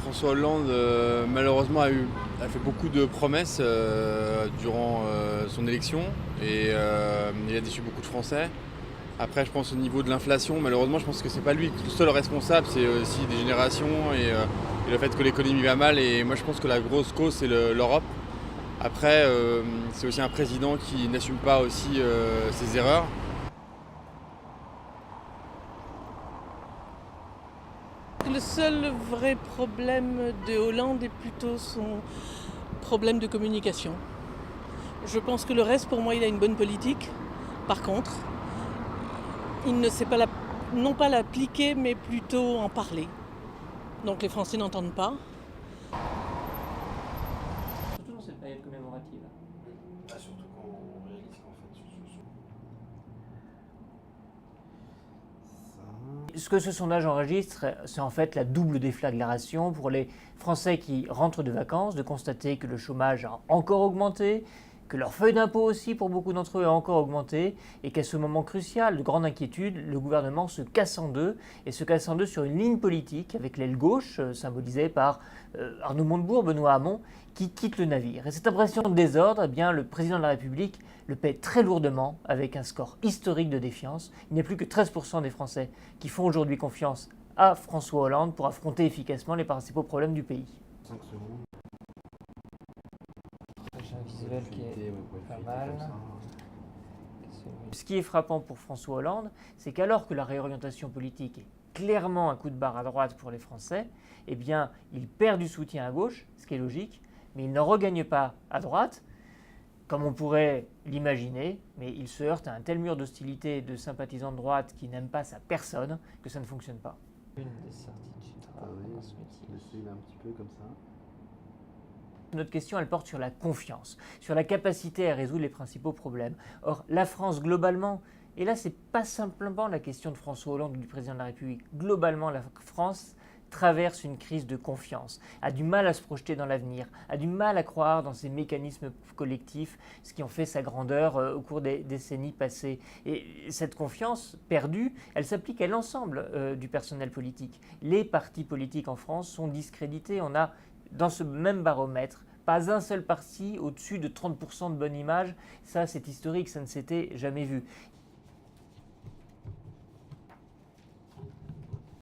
François Hollande, malheureusement, a fait beaucoup de promesses durant son élection et il a déçu beaucoup de Français. Après, je pense au niveau de l'inflation, malheureusement, je pense que c'est pas lui le seul responsable, c'est aussi des générations et le fait que l'économie va mal. Et moi, je pense que la grosse cause, c'est l'Europe. Après, c'est aussi un président qui n'assume pas aussi ses erreurs. Le seul vrai problème de Hollande est plutôt son problème de communication. Je pense que le reste, pour moi, il a une bonne politique. Par contre, il ne sait pas non pas l'appliquer, mais plutôt en parler. Donc les Français n'entendent pas. Surtout dans cette période commémorative. Surtout quand on réalise qu'en fait, Ce que ce sondage enregistre, c'est en fait la double déflagration pour les Français qui rentrent de vacances, de constater que le chômage a encore augmenté, que leur feuille d'impôt aussi, pour beaucoup d'entre eux, a encore augmenté, et qu'à ce moment crucial de grande inquiétude, le gouvernement se casse en deux, et se casse en deux sur une ligne politique, avec l'aile gauche, symbolisée par Arnaud Montebourg, Benoît Hamon, qui quitte le navire. Et cette impression de désordre, eh bien, le président de la République le paie très lourdement, avec un score historique de défiance. Il n'y a plus que 13% des Français qui font aujourd'hui confiance à François Hollande pour affronter efficacement les principaux problèmes du pays. 5 secondes. J'ai un visuel qui est pas mal. Comme ça. Ce qui est frappant pour François Hollande, c'est qu'alors que la réorientation politique est clairement un coup de barre à droite pour les Français, eh bien, il perd du soutien à gauche, ce qui est logique, mais il n'en regagne pas à droite, comme on pourrait l'imaginer, mais il se heurte à un tel mur d'hostilité et de sympathisants de droite qui n'aiment pas sa personne que ça ne fonctionne pas. Une des Il est un petit peu comme ça. Notre question, elle porte sur la confiance, sur la capacité à résoudre les principaux problèmes. Or, la France, globalement, et là, ce n'est pas simplement la question de François Hollande ou du président de la République, globalement, la France traverse une crise de confiance, a du mal à se projeter dans l'avenir, a du mal à croire dans ces mécanismes collectifs, ce qui ont fait sa grandeur au cours des décennies passées. Et cette confiance perdue, elle s'applique à l'ensemble du personnel politique. Les partis politiques en France sont discrédités. On a, dans ce même baromètre, pas un seul parti au-dessus de 30% de bonne image. Ça, c'est historique, ça ne s'était jamais vu.